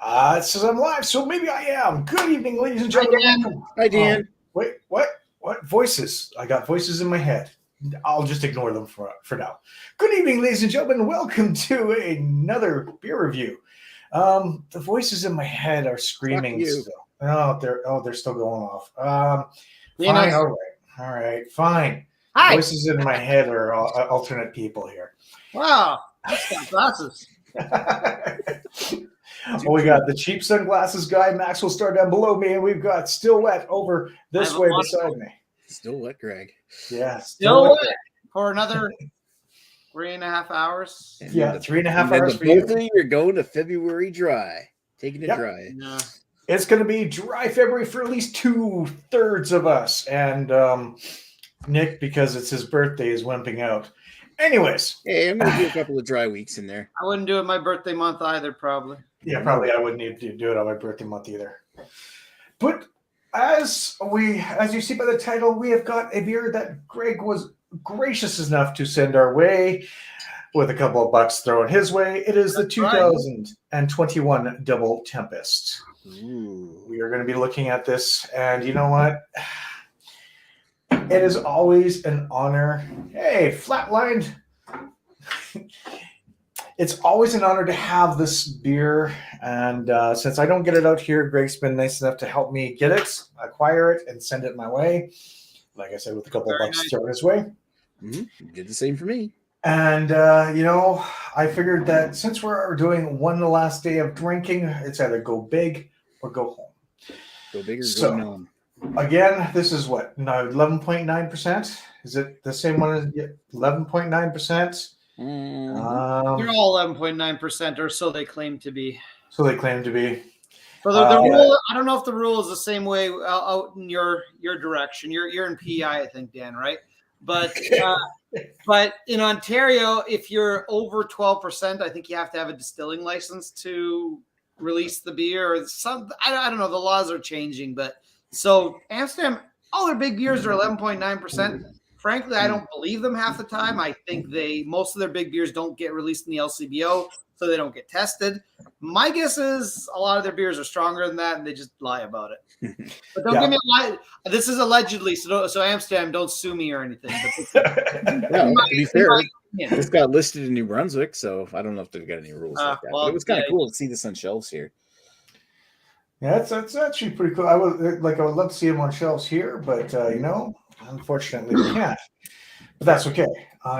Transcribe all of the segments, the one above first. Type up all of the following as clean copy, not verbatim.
It says I'm live, so maybe I am. Good evening, ladies and gentlemen. Welcome. Hi, Dan. Wait, what? What voices? I got voices in my head. I'll just ignore them for now. Good evening, ladies and gentlemen. Welcome to another beer review. The voices in my head are screaming still. They're still going off. Fine. All right. Fine. Hi. Voices in my head are alternate people here. Wow, that's got glasses. We got the cheap sunglasses guy, Max will start down below me, and we've got Still Wet over this way beside me. Still wet, Greg. Yeah, still wet for another 3.5 hours. Yeah, 3.5 hours for you. You're going to February dry. Taking it dry. Yeah. It's going to be dry February for at least 2/3 of us. And Nick, because it's his birthday, is wimping out. Anyways. Hey, I'm going to do a couple of dry weeks in there. I wouldn't do it my birthday month either, probably. Yeah, probably I wouldn't need to do it on my birthday month either. But as you see by the title, we have got a beer that Greg was gracious enough to send our way with a couple of bucks thrown his way. It is the 2021 Double Tempest. Ooh. We are going to be looking at this, and you know what? It is always an honor. Hey, flatlined. It's always an honor to have this beer, and since I don't get it out here, Greg's been nice enough to help me get it, acquire it, and send it my way. Like I said, with a couple of bucks thrown his way. Mm-hmm. Did the same for me. And, I figured that since we're doing one last day of drinking, it's either go big or go home. Go big or go home. Again, this is what? No, 11.9%? Is it the same one as 11.9%? They're all 11.9%, or so they claim to be. So they claim to be. So the rule, I don't know if the rule is the same way out in your direction. You're in PI, I think, Dan, right? But but in Ontario, if you're over 12%, I think you have to have a distilling license to release the beer. Or some, I don't know. The laws are changing, but so Amsterdam, all their big beers are 11.9%. Frankly, I don't believe them half the time. I think most of their big beers don't get released in the LCBO, so they don't get tested. My guess is a lot of their beers are stronger than that, and they just lie about it. But don't give me a lie. This is allegedly, so Amsterdam, don't sue me or anything. To be fair, this got listed in New Brunswick, so I don't know if they've got any rules like that. Well, but it was kind of cool to see this on shelves here. Yeah, that's actually pretty cool. I would love to see them on shelves here, but unfortunately we can't. But that's okay.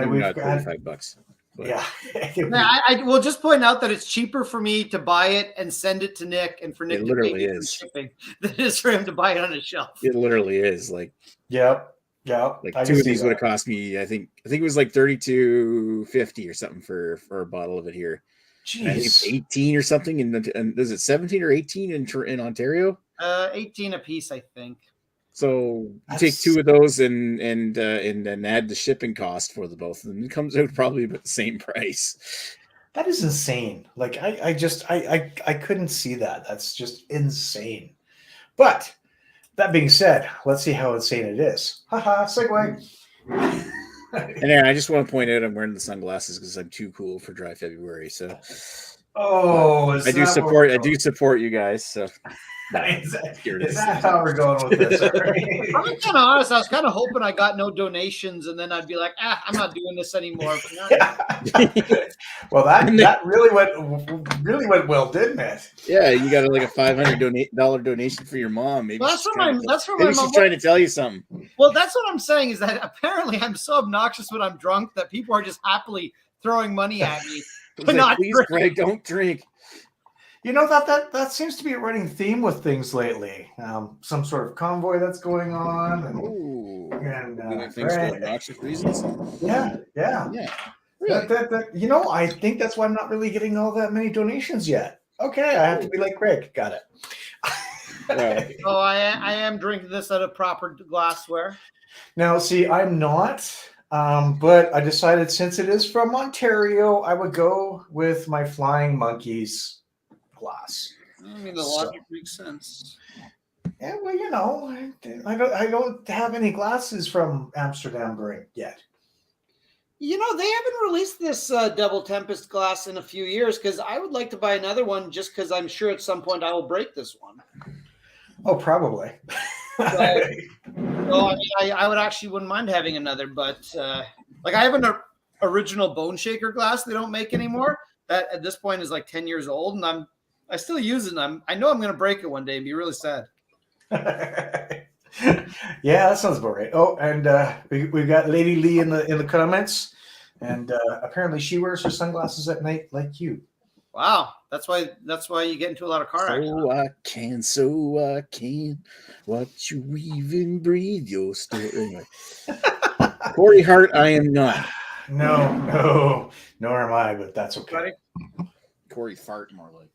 We've got $35. But. Yeah. I will just point out that it's cheaper for me to buy it and send it to Nick, and for Nick to pay for shipping than it is for him to buy it on his shelf. It literally is like. Yep. Like two of these would have cost me. I think it was like $32.50 or something for a bottle of it here. Jeez. I think it's 18 or something. And is it 17 or 18 in Ontario? 18 a piece, I think. So you take two of those and add the shipping cost for the both of them. It comes out probably about the same price. That is insane. Like I couldn't see that. That's just insane. But that being said, let's see how insane it is. Haha, segue. And then I just want to point out I'm wearing the sunglasses because I'm too cool for dry February. So I do support you guys. So is that how we're going with this? I'm kind of honest. I was kind of hoping I got no donations, and then I'd be like, I'm not doing this anymore. Well, that really went well, didn't it? Yeah, you got like a $500 donation for your mom. Maybe that's from my maybe she's trying to tell you something. Well, that's what I'm saying is that apparently I'm so obnoxious when I'm drunk that people are just happily throwing money at me. Please, Greg, don't drink. You know, that seems to be a running theme with things lately. Some sort of convoy that's going on, and things for obnoxious reasons. Yeah. Really? I think that's why I'm not really getting all that many donations yet. Okay, I have to be like Greg. Got it. So I am drinking this out of proper glassware. Now, see, I'm not. But I decided since it is from Ontario, I would go with my Flying Monkeys glass. I mean, the logic makes sense. Yeah, well, I don't have any glasses from Amsterdam Brewing yet. You know, they haven't released this Double Tempest glass in a few years because I would like to buy another one just because I'm sure at some point I will break this one. Oh, probably. So I mean, I would actually wouldn't mind having another, but like I have an original Bone Shaker glass they don't make anymore. That at this point is like 10 years old, and I still use it. And I know I'm going to break it one day and be really sad. Yeah, that sounds about right. Oh, and we've got Lady Lee in the comments, and apparently she wears her sunglasses at night like you. Wow, that's why you get into a lot of car accidents. So I can watch you even breathe your story. Anyway. Corey Hart, I am not. No, nor am I, but that's okay. Ready? Corey Fart, more like.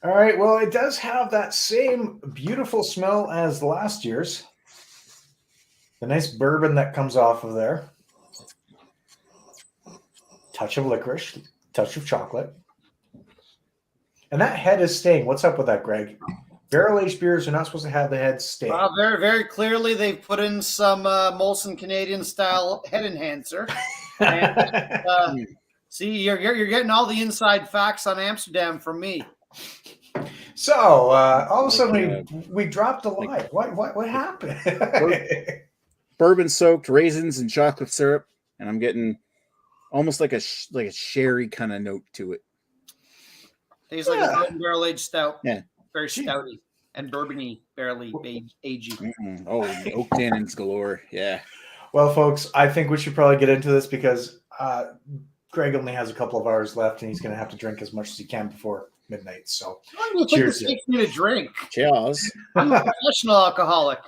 All right, well, it does have that same beautiful smell as last year's. The nice bourbon that comes off of there. Touch of licorice, touch of chocolate. And that head is staying. What's up with that, Greg? Barrel-aged beers are not supposed to have the head stay. Very, very clearly, they've put in some Molson Canadian-style head enhancer. And, see, you're getting all the inside facts on Amsterdam from me. So all of a sudden we dropped a line. What happened? Bourbon-soaked raisins and chocolate syrup, and I'm getting almost like a sherry kind of note to it. Tastes like a bourbon barrel-aged stout. Yeah. Very stouty and bourbony, barely agey. Mm-hmm. Oh, oak tannins galore. Yeah. Well, folks, I think we should probably get into this because Greg only has a couple of hours left, and he's going to have to drink as much as he can before midnight. So, cheers! It takes me to drink. Cheers. I'm a professional alcoholic.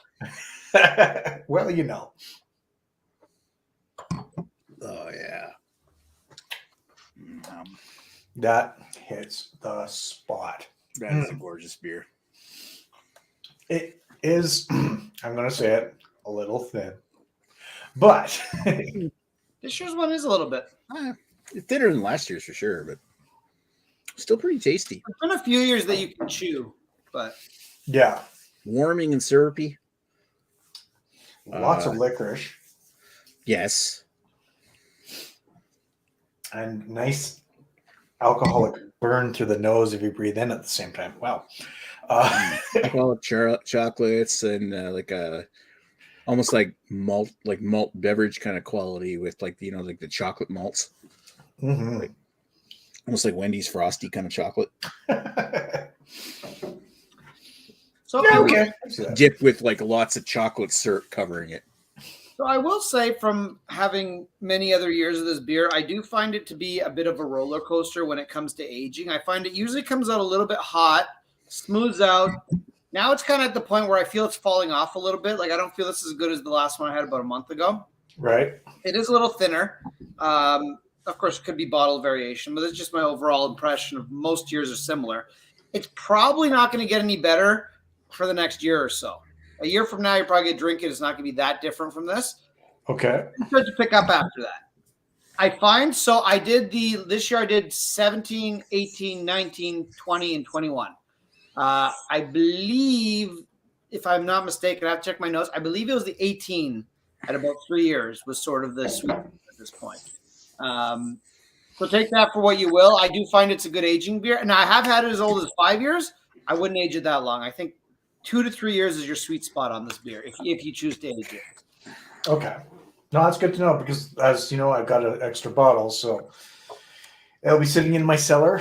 Well, you know. Oh yeah. That hits the spot. That is a gorgeous beer. It is, I'm going to say it, a little thin. But this year's one is a little bit. It's thinner than last year's for sure, but still pretty tasty. It's been a few years that you can chew, but yeah. Warming and syrupy. Lots of licorice. Yes. And nice alcoholic burn through the nose if you breathe in at the same time. Wow. Alcoholic chocolates and almost like malt beverage kind of quality with like the chocolate malts. Mm-hmm. Almost like Wendy's Frosty kind of chocolate. So yeah, okay. Dipped with like lots of chocolate syrup covering it. So I will say, from having many other years of this beer, I do find it to be a bit of a roller coaster when it comes to aging. I find it usually comes out a little bit hot, smooths out. Now it's kind of at the point where I feel it's falling off a little bit. Like I don't feel this is as good as the last one I had about a month ago. Right. It is a little thinner. Of course, it could be bottle variation, but it's just my overall impression of most years are similar. It's probably not going to get any better for the next year or so. A year from now, you're probably going to drink it. It's not going to be that different from this. Okay. It's good to pick up after that. I find, so I did this year I did 17, 18, 19, 20, and 21. I believe, if I'm not mistaken, I have to check my notes. I believe it was the 18 at about 3 years was sort of the sweet at this point. So take that for what you will. I do find it's a good aging beer. And I have had it as old as 5 years. I wouldn't age it that long. I think 2 to 3 years is your sweet spot on this beer if you choose to age it. Okay. No, that's good to know because, as you know, I've got an extra bottle, so it'll be sitting in my cellar.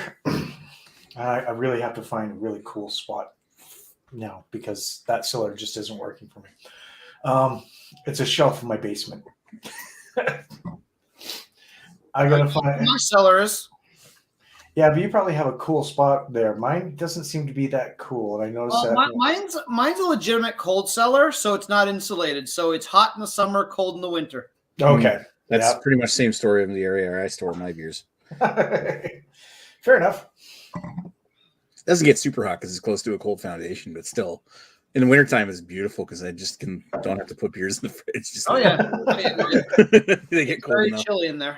I really have to find a really cool spot now because that cellar just isn't working for me. It's a shelf in my basement. I gotta find my cellar is. Yeah, but you probably have a cool spot there. Mine doesn't seem to be that cool, and I noticed that. Mine's a legitimate cold cellar, so it's not insulated. So it's hot in the summer, cold in the winter. Okay, that's pretty much the same story in the area where I store my beers. Fair enough. It doesn't get super hot because it's close to a cold foundation, but still, in the wintertime, it's beautiful because I just don't have to put beers in the fridge. Just they get cold very enough. Chilly in there.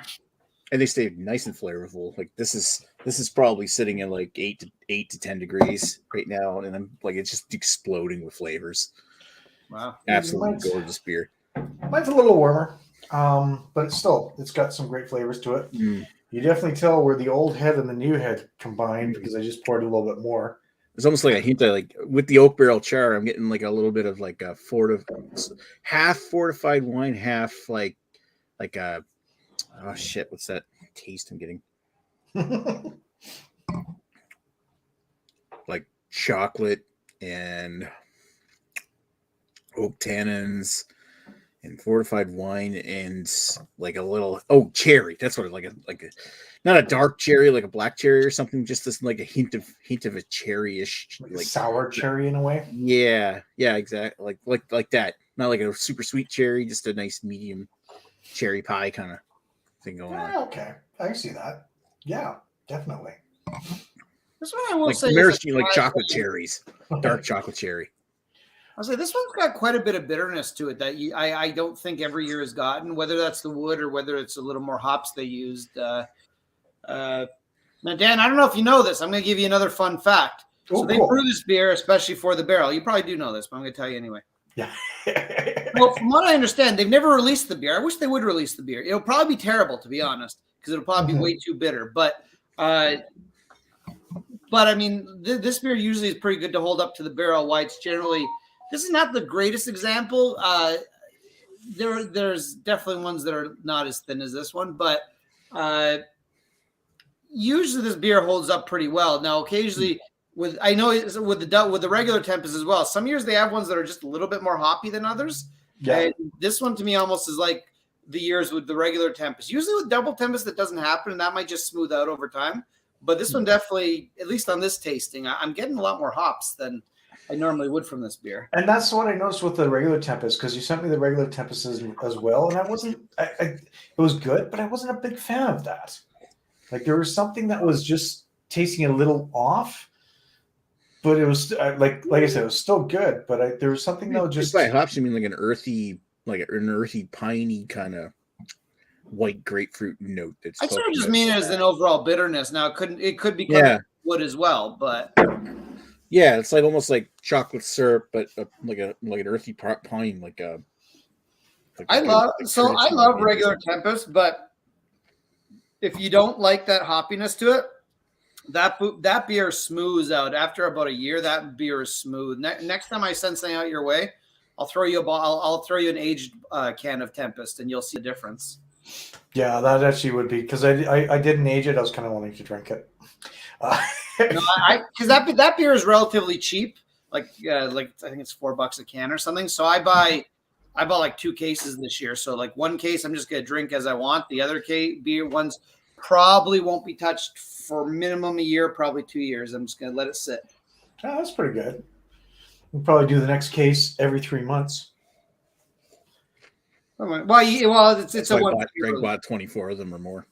And they stay nice and flavorful. Like this is probably sitting at like 8 to 10 degrees right now, and I'm like it's just exploding with flavors. Wow, absolutely gorgeous beer. Mine's a little warmer. but it's got some great flavors to it. Mm. You definitely tell where the old head and the new head combined because I just poured a little bit more. It's almost like a hint of like with the oak barrel char, I'm getting like a little bit of like a half fortified wine, half like a oh shit, what's that taste I'm getting? Like chocolate and oak tannins and fortified wine and like a little cherry. That's what like a not a dark cherry like a black cherry or something. Just this like a hint of a cherry-ish, like sour cherry in a way. Yeah, exactly. Like that. Not like a super sweet cherry, just a nice medium cherry pie kind of thing going on. Okay, I see that. Yeah, definitely. This one I will like say, maraschino, like chocolate cherries, dark chocolate cherry. I'll say this one's got quite a bit of bitterness to it that I don't think every year has gotten, whether that's the wood or whether it's a little more hops they used. Now, Dan, I don't know if you know this. I'm going to give you another fun fact. So they brew this beer especially for the barrel. You probably do know this, but I'm going to tell you anyway. Yeah. Well, from what I understand, they've never released the beer. I wish they would release the beer. It'll probably be terrible, to be honest, because it'll probably be way too bitter. But I mean, this beer usually is pretty good to hold up to the barrel. Why it's generally, this is not the greatest example. There's definitely ones that are not as thin as this one, but usually this beer holds up pretty well. Now, occasionally, with the regular Tempest as well. Some years they have ones that are just a little bit more hoppy than others. Yeah. And this one to me almost is like the years with the regular Tempest. Usually with Double Tempest that doesn't happen, and that might just smooth out over time. But this one definitely, at least on this tasting, I'm getting a lot more hops than I normally would from this beer. And that's what I noticed with the regular Tempest, because you sent me the regular Tempest as well, and I wasn't. It was good, but I wasn't a big fan of that. Like there was something that was just tasting a little off, but it was like I said, it was still good. But there was something that was just by hops. You mean like an earthy, piney kind of white grapefruit note. I sort of just mean it as an overall bitterness. Now it could be wood as well, but yeah, it's like almost like chocolate syrup, but like an earthy pine, I love regular Tempest, but if you don't like that hoppiness to it, that beer smooths out after about a year. That beer is smooth. Next time I send something out your way, I'll throw you I'll throw you an aged can of Tempest, and you'll see a difference. Yeah, that actually would be because I didn't age it. I was kind of wanting to drink it. Because that beer is relatively cheap. Like I think it's $4 a can or something. So I bought like 2 cases this year. So like one case I'm just gonna drink as I want. The other beer ones probably won't be touched for minimum a year, probably 2 years. I'm just gonna let it sit. Oh, that's pretty good. We'll probably do the next case every 3 months. Well, it's a one. Greg bought 24 of them or more.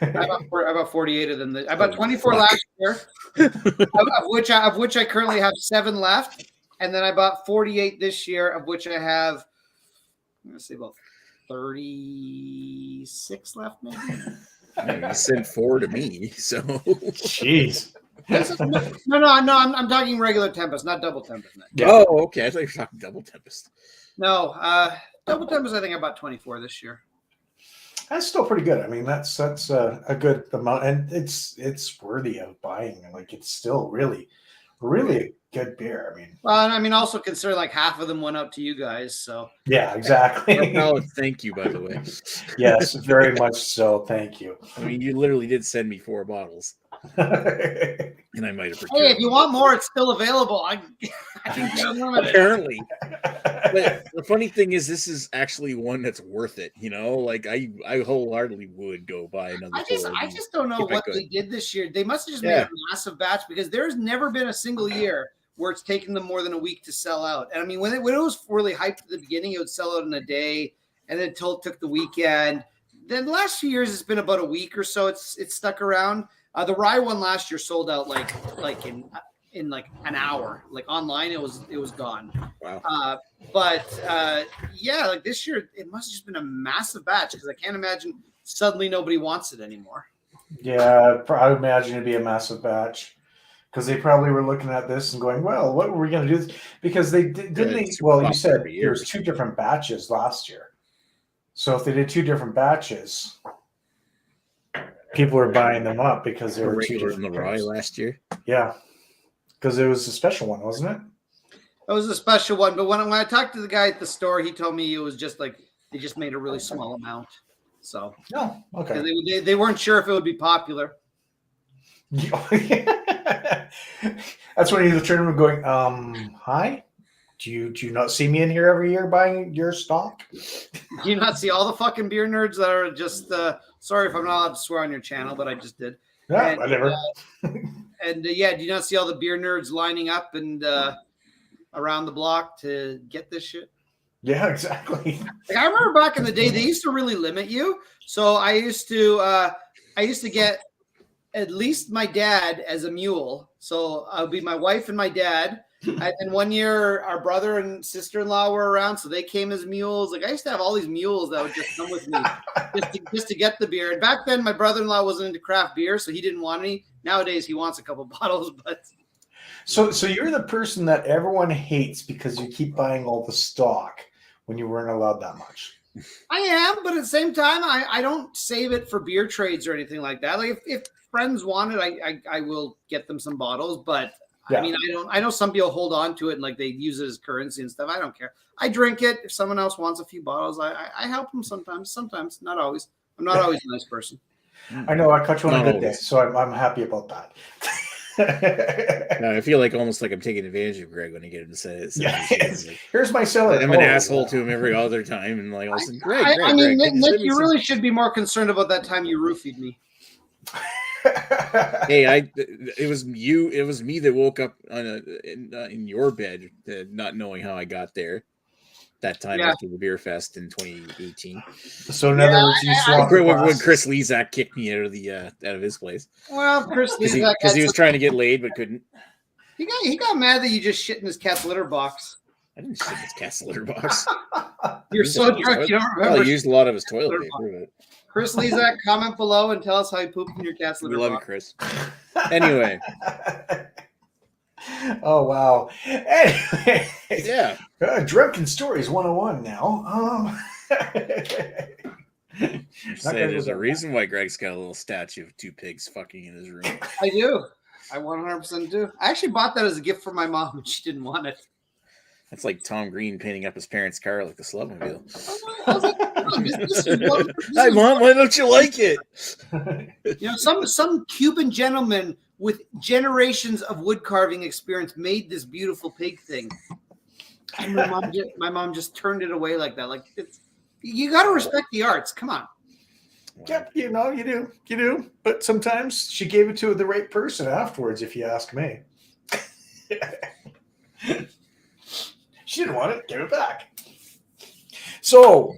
I bought 48 of them. I bought 24 last year, of which I currently have 7 left, and then I bought 48 this year, of which I have, I'm gonna say about 36 left, maybe. You sent 4 to me, so jeez. No, I'm talking regular Tempest, not Double Tempest. Yeah. Oh, okay. I thought you were talking Double Tempest. No, Double Tempest. I think I bought 24 this year. That's still pretty good. I mean, that's a good amount, and it's worthy of buying. Like it's still really, really a good beer. I mean, well, and I mean, also consider like half of them went out to you guys. So yeah, exactly. Thank you, by the way. Yes, very much so. Thank you. I mean, you literally did send me 4 bottles. And I might have procured. Hey, if you want more, it's still available. I can get unlimited. Apparently. But the funny thing is, this is actually one that's worth it. You know, like I wholeheartedly would go buy another. I just don't know what they did this year. They must have just made a massive batch because there's never been a single year where it's taken them more than a week to sell out. And I mean, when it was really hyped at the beginning, it would sell out in a day, and then until it took the weekend. Then the last few years, it's been about a week or so. It's stuck around. The rye one last year sold out like in like an hour. Like online, it was gone. Wow. Yeah, like this year, it must have just been a massive batch because I can't imagine suddenly nobody wants it anymore. Yeah, I would imagine it'd be a massive batch because they probably were looking at this and going, "Well, what were we going to do?" Because they didn't. Well, you said there's 2 different batches last year. So if they did 2 different batches, people were buying them up because they The were 2 regular and different the rye beers. last year. Yeah, because it was a special one, wasn't it? It was a special one, but when I talked to the guy at the store, he told me it was just like they just made a really small amount. So No, okay. they weren't sure if it would be popular. That's when he's turning and going, hi? Do you not see me in here every year buying your stock? Do you not see all the fucking beer nerds that are just sorry if I'm not allowed to swear on your channel, but I just did. Yeah, And, whatever. Yeah, do you not see all the beer nerds lining up and around the block to get this shit? Yeah, exactly. Like I remember back in the day, they used to really limit you. So I used to get at least my dad as a mule. So I would be my wife and my dad. And one year, our brother and sister-in-law were around, so they came as mules. Like I used to have all these mules that would just come with me just to get the beer. And back then, my brother-in-law wasn't into craft beer, so he didn't want any. Nowadays, he wants a couple bottles. But So you're the person that everyone hates because you keep buying all the stock when you weren't allowed that much. I am, but at the same time, I don't save it for beer trades or anything like that. Like if friends want it, I will get them some bottles, but. Yeah. I mean, I know some people hold on to it and like they use it as currency and stuff. I don't care. I drink it. If someone else wants a few bottles, I help them sometimes. Sometimes, not always. I'm not always a nice person. I know. I caught you on Not a good day, always. so I'm happy about that. No, I feel like almost like I'm taking advantage of Greg when I get him to say it. Yeah, Like, here's my cellar. I'm an asshole to him every other time, and like, also, Greg, I mean, Greg, Nick, you really should be more concerned about that time you roofied me. Hey, it was you. It was me that woke up in your bed, not knowing how I got there. That time after the beer fest in 2018. So in other words, you swapped when Chris Lezak kicked me out of his place. Well, Chris Lezak because he was trying to get laid but couldn't. He got mad that you just shit in his cat's litter box. I didn't shit in his cat's litter box. You're so drunk you don't remember. Well, I used a lot of his toilet paper. But... Chris Lezak, comment below and tell us how you pooped in your cat's litter box. We love you, Chris. Anyway. Oh, wow. Anyway. Yeah. Drunken Stories 101 now. There's a reason why Greg's got a little statue of 2 pigs fucking in his room. I do. I 100% do. I actually bought that as a gift for my mom, and she didn't want it. That's like Tom Green painting up his parents' car like the Slubmobile. Hi, Mom. Why don't you like it? You know, some Cuban gentleman with generations of wood carving experience made this beautiful pig thing, and my mom just turned it away like that. Like you got to respect the arts. Come on. Yep, you do. But sometimes she gave it to the right person afterwards, if you ask me. She didn't want it. Give it back. So,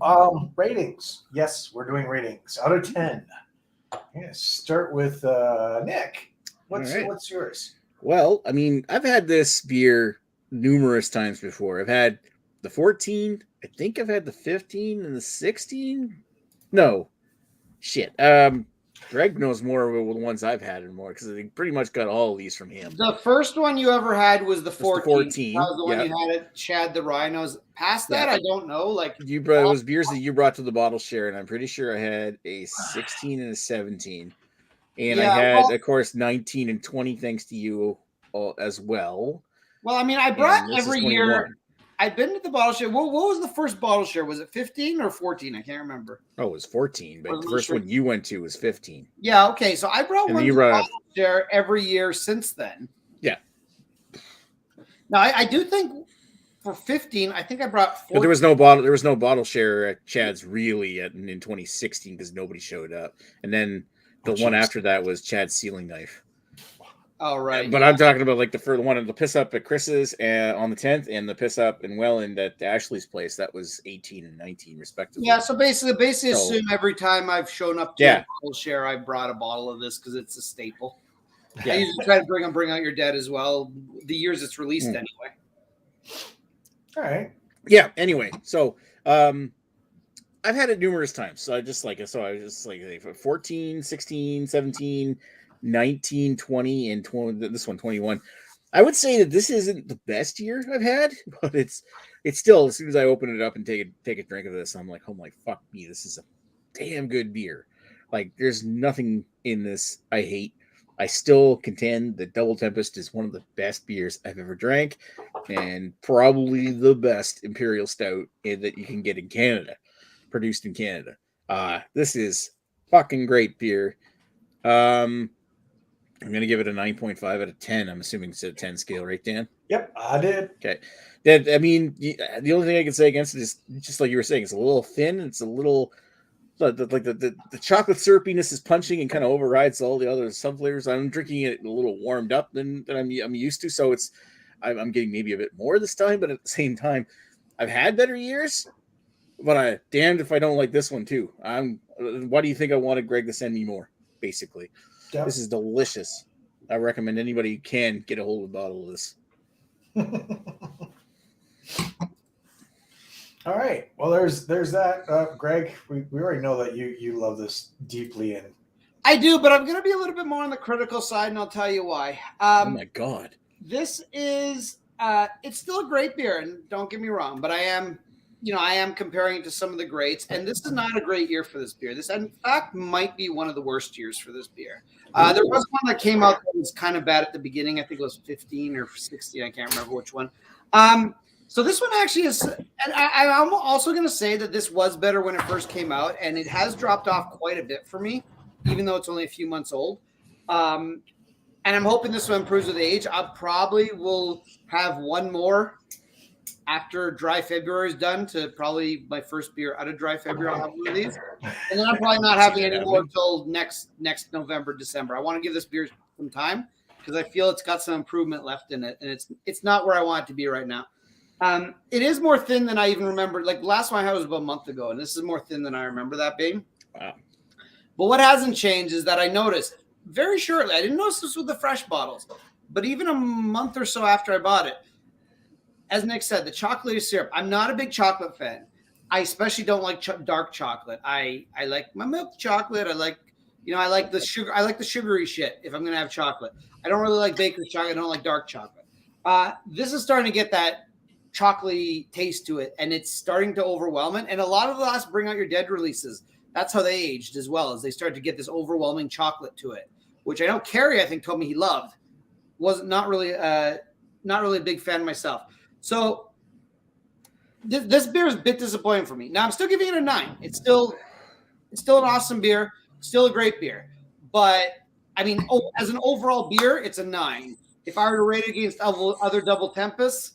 ratings. Yes, we're doing ratings. Out of 10. Yeah, start with Nick. What's yours? Well, I mean, I've had this beer numerous times before. I've had the 14. I think I've had the 15 and the 16. No. Shit. Greg knows more of the ones I've had and more because I pretty much got all of these from him. The first one you ever had was the 14. The 14. That was the one you had at Chad the Rhinos. Past that, I don't know. Like it was beers that you brought to the bottle share, and I'm pretty sure I had a 16 and a 17. And I had, of course, 19 and 20 thanks to you as well. Well, I mean, I brought every year. I've been to the bottle share. What was the first bottle share? Was it 15 or 14? I can't remember. Oh, it was 14, but the first one you went to was 15. Yeah, okay. So I brought one to the bottle share every year since then. Yeah. Now, I do think for 15, I think I brought 14. But there was no bottle share at Chad's really in 2016 because nobody showed up. And then the one after that was Chad's Sealing Knife. Oh, right. But I'm talking about like the one of the piss up at Chris's on the 10th and the piss up in Welland at Ashley's place. That was 18 and 19 respectively. Yeah, so basically assume every time I've shown up to a bottle share, I brought a bottle of this because it's a staple. Yeah. I usually try to bring out your dead as well. The years it's released anyway. All right. Yeah. Anyway, so I've had it numerous times. So I was just like 14, 16, 17, 19, 20, and 20, this one 21. I would say that this isn't the best year I've had, but it's still, as soon as I open it up and take a drink of this, I'm like, oh my fuck me, this is a damn good beer. Like, there's nothing in this I hate. I still contend that Double Tempest is one of the best beers I've ever drank, and probably the best imperial stout that you can get in Canada, produced in Canada. This is fucking great beer. I'm going to give it a 9.5 out of 10. I'm assuming it's a 10 scale, right, Dan? Yep, I did. Okay. That, I mean, the only thing I can say against it is just like you were saying, it's a little thin. It's a little, like the chocolate syrupiness is punching and kind of overrides all the other sub flavors. I'm drinking it a little warmed up than I'm used to. So I'm getting maybe a bit more this time, but at the same time, I've had better years, but I damned if I don't like this one too. Why do you think I wanted Greg to send me more? Basically. Yep. This is delicious. I recommend anybody who can get a hold of a bottle of this. All right. Well, there's that. Greg, we already know that you love this deeply. And I do, but I'm going to be a little bit more on the critical side, and I'll tell you why. Oh, my God. This is it's still a great beer, and don't get me wrong, but I am comparing it to some of the greats, and this is not a great year for this beer. This, in fact, might be one of the worst years for this beer. There was one that came out that was kind of bad at the beginning. I think it was 15 or 16. I can't remember which one. So this one actually is, and I'm also going to say that this was better when it first came out, and it has dropped off quite a bit for me, even though it's only a few months old. And I'm hoping this one improves with age. I probably will have one more after dry February is done, to probably my first beer out of dry February. I'll have one of these, and then I'm probably not having any more until next November, December. I want to give this beer some time because I feel it's got some improvement left in it, and it's not where I want it to be right now. It is more thin than I even remember. Like, last one I had was about a month ago, and this is more thin than I remember that being. Wow. But what hasn't changed is that I noticed very shortly. I didn't notice this with the fresh bottles, but even a month or so after I bought it, as Nick said, the chocolatey syrup. I'm not a big chocolate fan. I especially don't like dark chocolate. I like my milk chocolate. I like the sugar. I like the sugary shit if I'm going to have chocolate. I don't really like baker's chocolate. I don't like dark chocolate. This is starting to get that chocolatey taste to it, and it's starting to overwhelm it. And a lot of the last Bring Out Your Dead releases, that's how they aged as well, as they started to get this overwhelming chocolate to it, which I know Carrie, I think, told me he loved. Was not really a big fan myself. So this beer is a bit disappointing for me. Now I'm still giving it a 9. It's still an awesome beer, still a great beer. But I mean, as an overall beer, it's a 9. If I were to rate it against other Double Tempests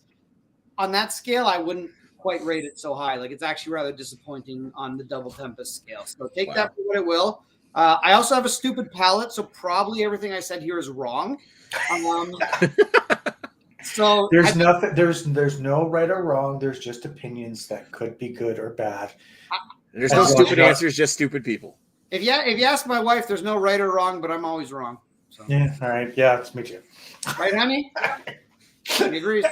on that scale, I wouldn't quite rate it so high. Like, it's actually rather disappointing on the Double Tempest scale. So take that for what it will. I also have a stupid palate, so probably everything I said here is wrong. So there's nothing. There's no right or wrong. There's just opinions that could be good or bad. There's no stupid answers, just stupid people. If you ask my wife, there's no right or wrong, but I'm always wrong. So. Yeah. All right. Yeah. It's me too. Right, honey? She agrees.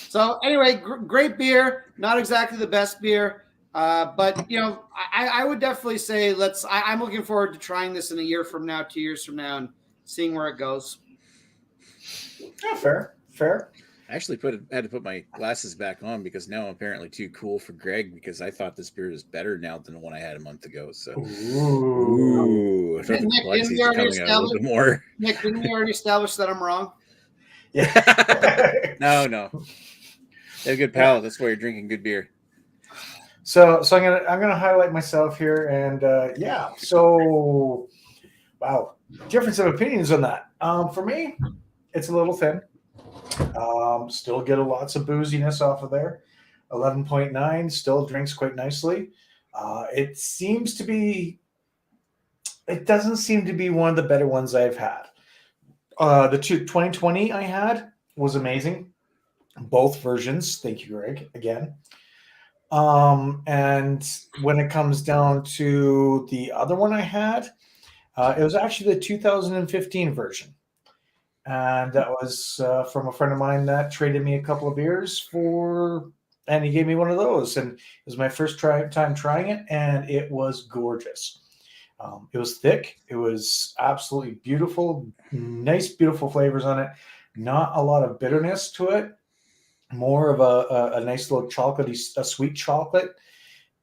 So anyway, great beer. Not exactly the best beer, but I would definitely say I'm looking forward to trying this in a year from now, 2 years from now, and seeing where it goes. Yeah, fair. I actually had to put my glasses back on because now I'm apparently too cool for Greg, because I thought this beer is better now than the one I had a month ago. So, ooh, Nick, didn't we already establish that I'm wrong? Yeah. No. They have a good palate. That's why you're drinking good beer. So I'm gonna highlight myself here, and So, wow, difference of opinions on that. For me, it's a little thin. Still get lots of booziness off of there. 11.9 still drinks quite nicely. It doesn't seem to be one of the better ones I've had. The 2020 I had was amazing. Both versions. Thank you, Greg, again. And when it comes down to the other one I had, it was actually the 2015 version. And that was from a friend of mine that traded me a couple of beers and he gave me one of those. And it was my first time trying it, and it was gorgeous. It was thick. It was absolutely beautiful. Nice, beautiful flavors on it. Not a lot of bitterness to it. More of a nice little chocolatey, a sweet chocolate.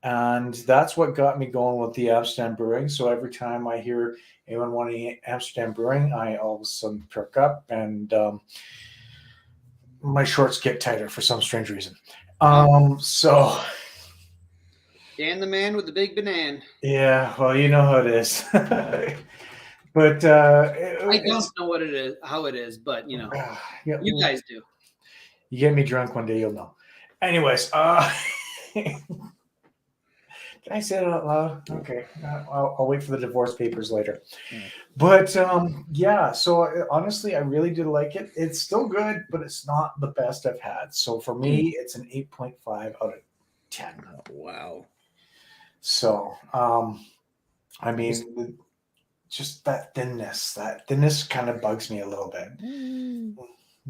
And that's what got me going with the Amsterdam Brewing. So every time I hear anyone wanting Amsterdam Brewing, I all of a sudden perk up, and my shorts get tighter for some strange reason. So Dan the man with the big banana. yeah, well, you know how it is. But I don't know what it is, how it is, but you know, yeah, you guys do. You get me drunk one day, you'll know. Anyways, can I say it out loud? Okay, I'll wait for the divorce papers later. But yeah, so honestly, I really did like it. It's still good, but it's not the best I've had. So for me, it's an 8.5 out of 10. Oh, wow. So, I mean, just that thinness kind of bugs me a little bit.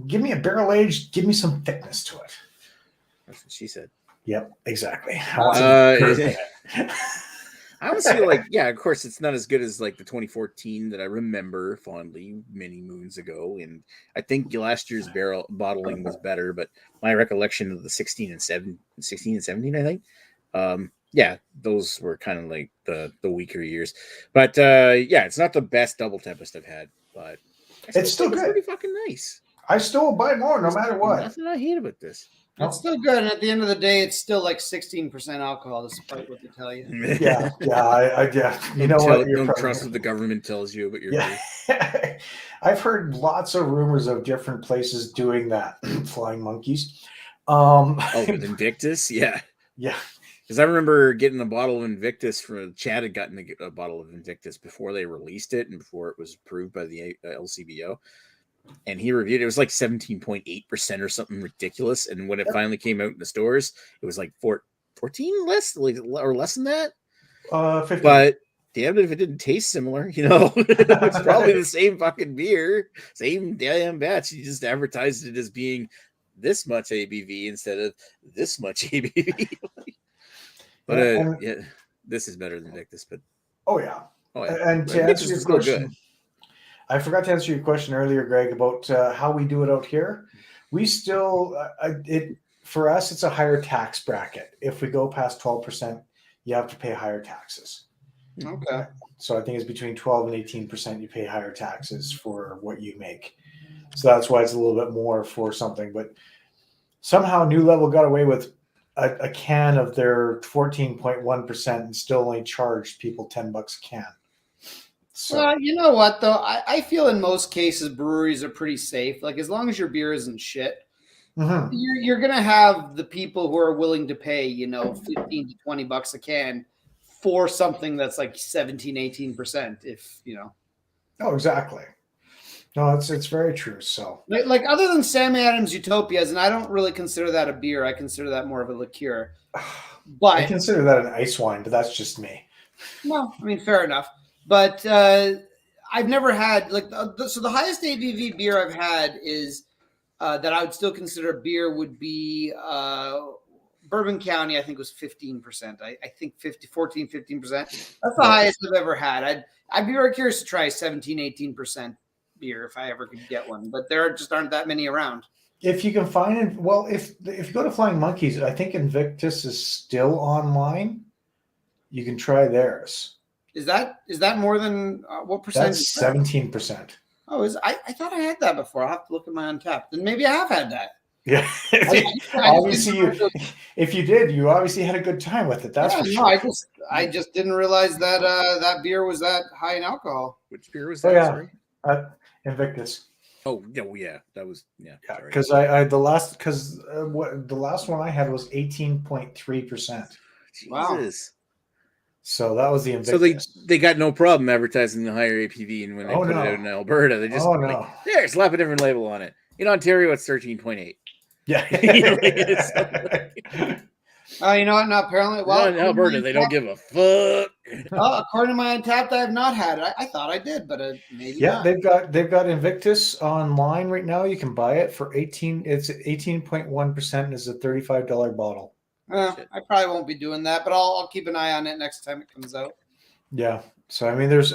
Give me a barrel aged, give me some thickness to it. That's what she said. Yep, exactly. I would say, like, yeah, of course, it's not as good as like the 2014 that I remember fondly many moons ago, and I think last year's barrel bottling was better. But my recollection of the 16 and 17, I think, yeah, those were kind of like the weaker years. But yeah, it's not the best Double Tempest I've had, but it's still good. It's pretty fucking nice. I still will buy more, no matter what. Nothing I hate about this. It's still good, and at the end of the day, it's still like 16% alcohol, despite what they tell you. Yeah. You know what? Don't trust what the government tells you about your beer. I've heard lots of rumors of different places doing that. Flying monkeys. With Invictus, yeah. Because I remember getting a bottle of Invictus from Chad had gotten a bottle of Invictus before they released it and before it was approved by the LCBO. And he reviewed it. It was like 17.8% or something ridiculous. And when it finally came out in the stores, it was like 14 less, or less than that. 15. But damn it, if it didn't taste similar, you know, it's probably the same fucking beer, same damn batch. You just advertised it as being this much ABV instead of this much ABV. But yeah, this is better than Invictus. But and to answer your question. I forgot to answer your question earlier, Greg, about how we do it out here. We still, for us, it's a higher tax bracket. If we go past 12%, you have to pay higher taxes. Okay. So I think it's between 12 and 18% you pay higher taxes for what you make. So that's why it's a little bit more for something. But somehow New Level got away with a can of their 14.1% and still only charged people $10 a can. So. Well, you know what, though? I feel in most cases breweries are pretty safe. Like, as long as your beer isn't shit, you're going to have the people who are willing to pay, you know, 15 to $20 a can for something that's like 17, 18%, if, you know. Oh, exactly. No, it's very true. So, like other than Sam Adams Utopias, and I don't really consider that a beer. I consider that more of a liqueur. But I consider that an ice wine, but that's just me. No, I mean, fair enough. But I've never had so the highest ABV beer I've had is that I would still consider a beer would be Bourbon County. I think was 15%. I think 15%. That's the highest I've ever had. I'd be very curious to try 17, 18% beer if I ever could get one, but there just aren't that many around. If you can find it, well, if you go to Flying Monkeys, I think Invictus is still online. You can try theirs. Is that more than what percent? That's 17%. Oh, I thought I had that before. I'll have to look at my Untapped. And maybe I have had that. Yeah. Obviously, if you did, you obviously had a good time with it. That's for sure. I just didn't realize that that beer was that high in alcohol. Which beer was that? Oh, yeah. Invictus. Oh yeah, that was Because the last one I had was 18.3%. Wow. Jesus. So that was the Invictus. So they got no problem advertising the higher ABV, and when they put it out in Alberta, they just there, slap a different label on it. In Ontario, it's 13.8. Yeah. You know what? No, apparently, in Alberta, they don't give a fuck. According to my Untapped, I have not had it. I thought I did, but maybe. Yeah, not. They've got Invictus online right now. You can buy it for 18. It's 18.1% and is a $35 bottle. I probably won't be doing that, but I'll keep an eye on it next time it comes out. Yeah. So I mean, there's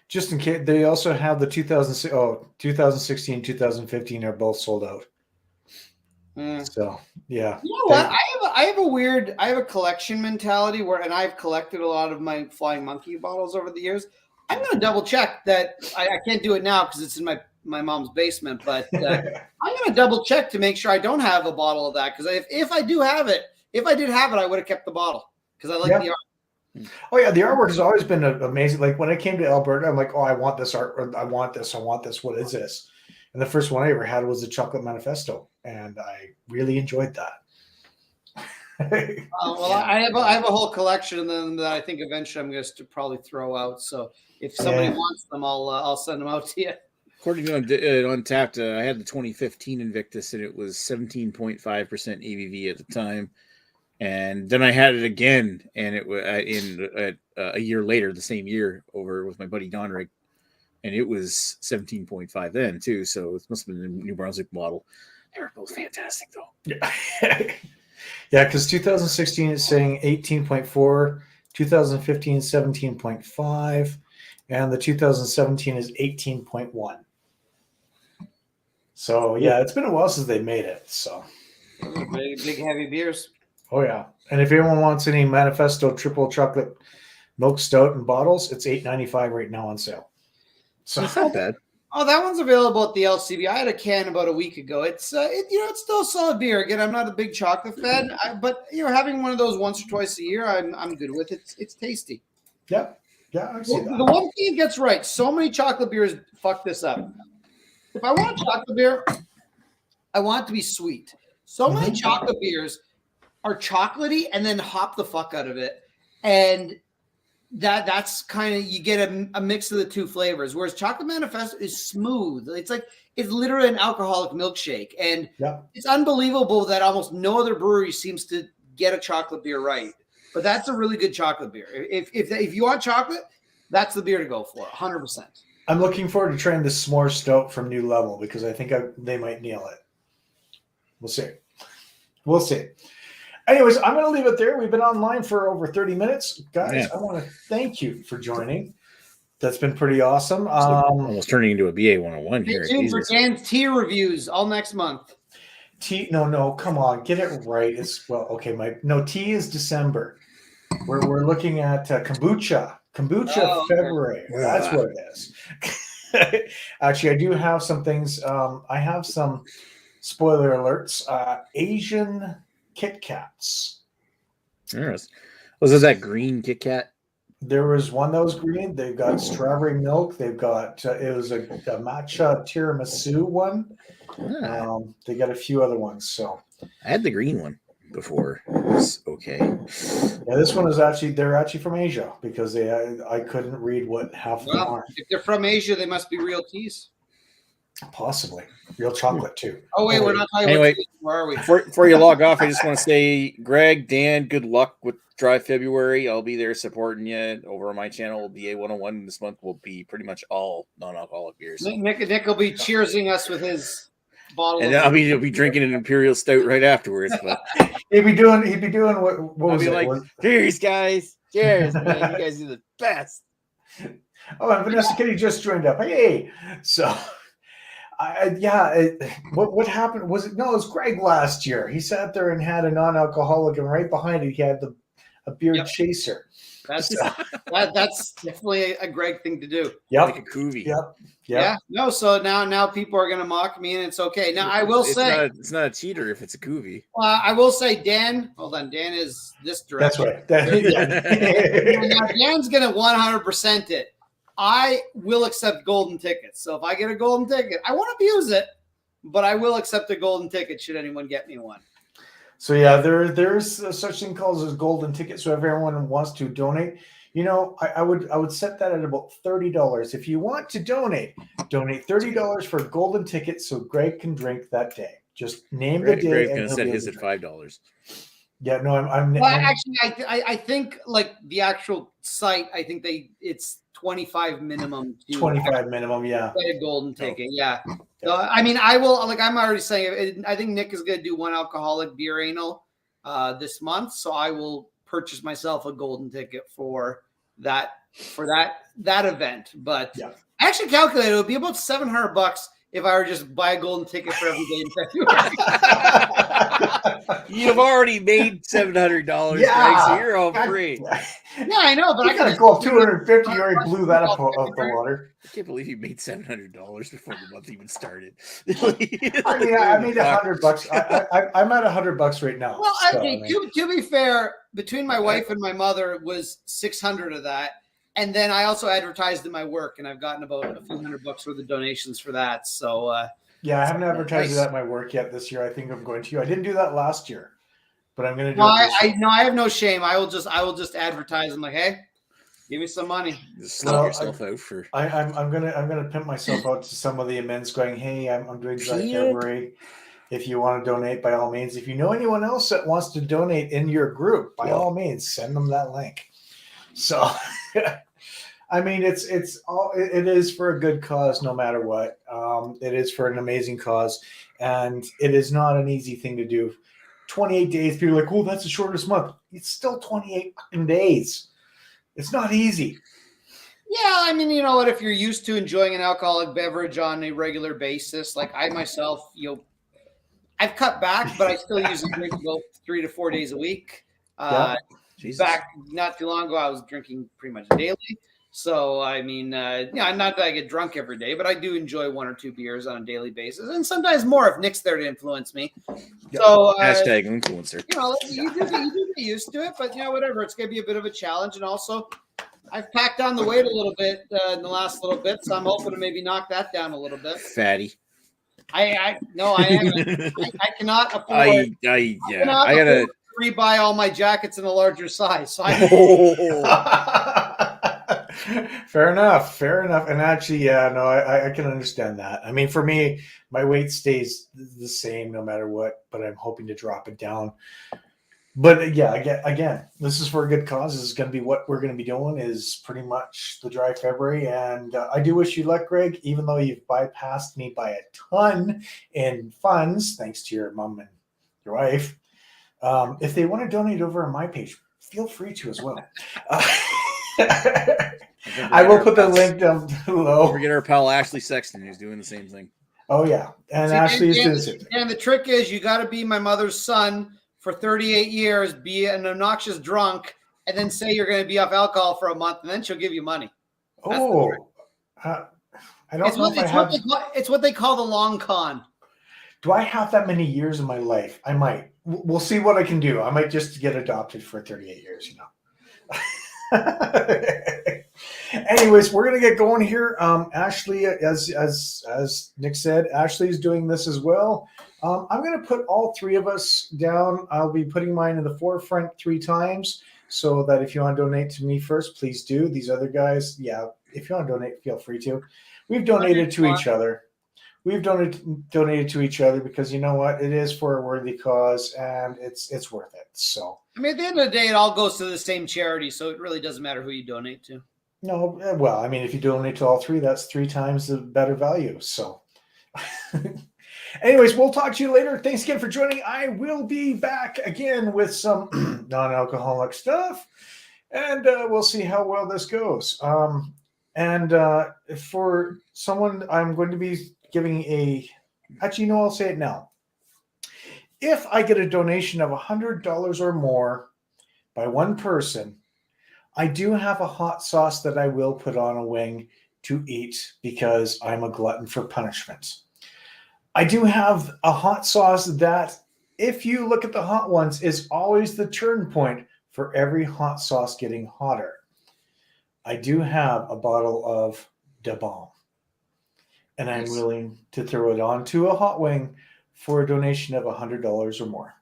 just in case they also have the 2016, 2015 are both sold out. So yeah. You know what? I have a collection mentality and I've collected a lot of my Flying Monkey bottles over the years. I'm going to double check that. I can't do it now because it's in my mom's basement, but I'm going to double check to make sure I don't have a bottle of that. Because if I did have it, I would have kept the bottle because I like the art. Oh yeah, the artwork has always been amazing. Like when I came to Alberta, I'm like, oh, I want this art. Or I want this. I want this. What is this? And the first one I ever had was the Chocolate Manifesto, and I really enjoyed that. I have a whole collection of them that I think eventually I'm going to probably throw out. So if somebody wants them, I'll send them out to you. According to Untapped, I had the 2015 Invictus, and it was 17.5% ABV at the time. And then I had it again, and it was a year later, the same year, over with my buddy Donrig, and it was 17.5 then too. So it must have been a New Brunswick model. They were both fantastic, though. Yeah, because 2016 is saying 18.4, 2015 17.5, and the 2017 is 18.1. So yeah, it's been a while since they made it. So big heavy beers. Oh yeah, and if anyone wants any Manifesto Triple Chocolate Milk Stout in bottles, it's $8.95 right now on sale. So it's not bad. Oh, that one's available at the LCB. I had a can about a week ago. It's still a solid beer. Again, I'm not a big chocolate fan, but having one of those once or twice a year, I'm good with it. It's tasty. Yeah, I see that. The one thing it gets right, so many chocolate beers fuck this up. If I want a chocolate beer, I want it to be sweet. So many chocolate beers are chocolatey and then hop the fuck out of it, and that's kind of, you get a mix of the two flavors, whereas Chocolate Manifesto is smooth. It's literally an alcoholic milkshake, and it's unbelievable that almost no other brewery seems to get a chocolate beer right. But that's a really good chocolate beer. If you want chocolate, that's the beer to go for, 100%. I'm looking forward to trying the s'more stout from New Level because I think they might nail it. We'll see. Anyways, I'm going to leave it there. We've been online for over 30 minutes. Guys, I want to thank you for joining. That's been pretty awesome. Almost turning into a BA 101 here. Stay tuned for Dan's tea reviews all next month. Tea? No, come on. Get it right. Tea is December. We're looking at kombucha. February. Okay. That's what it is. Actually, I do have some things. I have some spoiler alerts. Asian Kit Kats. Yes. Was that green Kit Kat? There was one that was green. They've got strawberry milk. They've got it was a matcha tiramisu one. They got a few other ones. So I had the green one before. It was okay. Yeah, this one is they're actually from Asia because I couldn't read what half of them are. If they're from Asia, they must be real teas. Possibly real chocolate too. Oh wait, we're not talking about teas. Where are we? Before you log off, I just want to say, Greg, Dan, good luck with Dry February. I'll be there supporting you over on my channel. BA 101 this month will be pretty much all non-alcoholic beers. Nick will be cheersing us with his bottle, and I'll be drinking an Imperial Stout right afterwards. But he'd be doing what was it? Like, cheers, guys! Cheers, man! You guys are the best. Oh, and Vanessa Kitty just joined up. Hey, so. What happened? Was it? No, it was Greg last year. He sat there and had a non-alcoholic, and right behind it, he had a beer chaser. That's definitely a Greg thing to do. Yep. Like a Kuvi. Yep. Yeah. No. So now people are going to mock me, and it's okay. Now I will say it's not a cheater if it's a Kuvi. I will say, Dan. Hold on, Dan is this direction. That's right. Now Dan's going to 100% it. I will accept golden tickets. So if I get a golden ticket, I won't abuse it, but I will accept a golden ticket should anyone get me one. So yeah, there's such thing called as golden ticket. So if everyone wants to donate, I would set that at about $30. If you want to donate $30 for a golden ticket so Greg can drink that day. Just name the day. Greg's gonna set his at $5. Yeah, no, I'm actually I think like the actual site, I think it's 25 minimum. 25 minimum, yeah. Get a golden ticket, yeah. So I mean, I will. Like I'm already saying, I think Nick is going to do one alcoholic beer anal this month, so I will purchase myself a golden ticket for that event. But Yeah. I actually calculated it would be about $700 if I were just buy a golden ticket for every day in February. You've already made $700, Yeah. Greg, so you're all free. Yeah, I know, but You I gotta got go up 250. You already blew that up out the water. I can't believe you made $700 before the month even started. I mean, I made $100. I'm at $100 right now. Well, so, okay. To be fair, between my wife and my mother was 600 of that, and then I also advertised in my work, and I've gotten about a few $100 worth of donations for that. So yeah, I haven't advertised nice. it at my work yet this year. I think I'm going to. I didn't do that last year, but I'm going to do no, it this year. I have no shame. I will just advertise. I'm like, hey, give me some money. Just sell yourself out for. I'm gonna pimp myself out to some of the amends, going, hey, I'm doing dry February. If you want to donate, by all means. If you know anyone else that wants to donate in your group, by all means, send them that link. So, I mean, it is for a good cause, no matter what. It is for an amazing cause, and it is not an easy thing to do. 28 days. People are like, oh, that's the shortest month. It's still 28 fucking days. It's not easy. Yeah, I mean, you know what? If you're used to enjoying an alcoholic beverage on a regular basis, like I myself, I've cut back, but I still usually drink about 3 to 4 days a week. Back not too long ago, I was drinking pretty much daily. So, I mean, not that I get drunk every day, but I do enjoy 1 or 2 beers on a daily basis, and sometimes more if Nick's there to influence me. So, hashtag influencer. You do get used to it, but whatever. It's going to be a bit of a challenge, and also, I've packed on the weight a little bit in the last little bit, so I'm hoping to maybe knock that down a little bit. Fatty. I haven't. I cannot afford. I gotta rebuy all my jackets in a larger size. So Fair enough. And actually, I can understand that. I mean, for me, my weight stays the same no matter what, but I'm hoping to drop it down. But yeah, again, this is for a good cause. This is going to be what we're going to be doing is pretty much the dry February. And I do wish you luck, Greg, even though you've bypassed me by a ton in funds, thanks to your mom and your wife. If they want to donate over on my page, feel free to as well. I will put the link down below. Forget our pal Ashley Sexton, who's doing the same thing. Oh, yeah. And Ashley is doing the same thing. And the trick is you got to be my mother's son for 38 years, be an obnoxious drunk, and then say you're going to be off alcohol for a month, and then she'll give you money. I don't know if I have. It's what they call the long con. Do I have that many years in my life? I might. We'll see what I can do. I might just get adopted for 38 years, Anyways, we're gonna get going here. Ashley, as Nick said, Ashley's doing this as well. I'm gonna put all 3 of us down. I'll be putting mine in the forefront 3 times, so that if you want to donate to me first, please do. These other guys, yeah, if you want to donate, feel free to. We've donated to each other. We've donated to each other because you know what? It is for a worthy cause, and it's worth it. So I mean, at the end of the day, it all goes to the same charity, so it really doesn't matter who you donate to. No, well, I mean, if you donate to all 3, that's 3 times the better value. So anyways, we'll talk to you later. Thanks again for joining. I will be back again with some non-alcoholic stuff, and we'll see how well this goes. And for someone, I'm going to be giving actually, no, I'll say it now. If I get a donation of $100 or more by one person, I do have a hot sauce that I will put on a wing to eat because I'm a glutton for punishment. I do have a hot sauce that, if you look at the hot ones, is always the turn point for every hot sauce getting hotter. I do have a bottle of Da Bomb, and I'm willing to throw it onto a hot wing for a donation of $100 or more.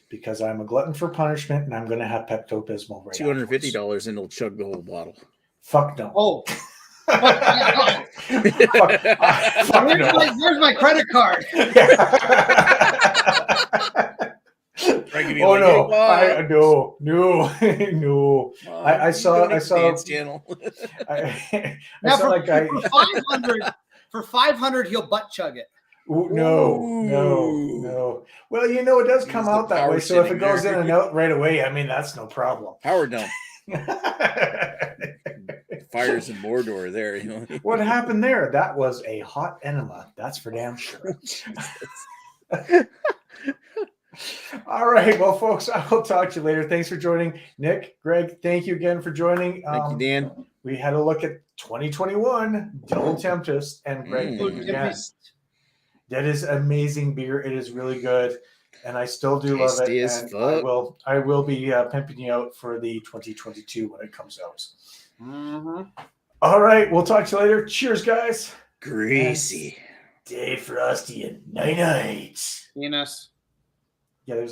Because I'm a glutton for punishment, and I'm going to have Pepto-Bismol right $250 and it'll chug the whole bottle. Fuck no. Oh. Where's my credit card? Oh no! No. I saw. Channel. For 500, he'll butt chug it. No. Well, it does come out that way. So if it goes in and out right away, I mean, that's no problem. Power dump. Fires in Mordor there, you know. What happened there? That was a hot enema. That's for damn sure. All right. Well, folks, I will talk to you later. Thanks for joining. Nick, Greg, thank you again for joining. Thank you, Dan. We had a look at 2021 Double Tempest, and Greg, thank you again. That is amazing beer. It is really good, and I still do love it. Tasty as And fuck. I will be pimping you out for the 2022 when it comes out. Mm-hmm. All right, we'll talk to you later. Cheers, guys. Greasy. Stay frosty and night night. Venus. Yeah, there's that.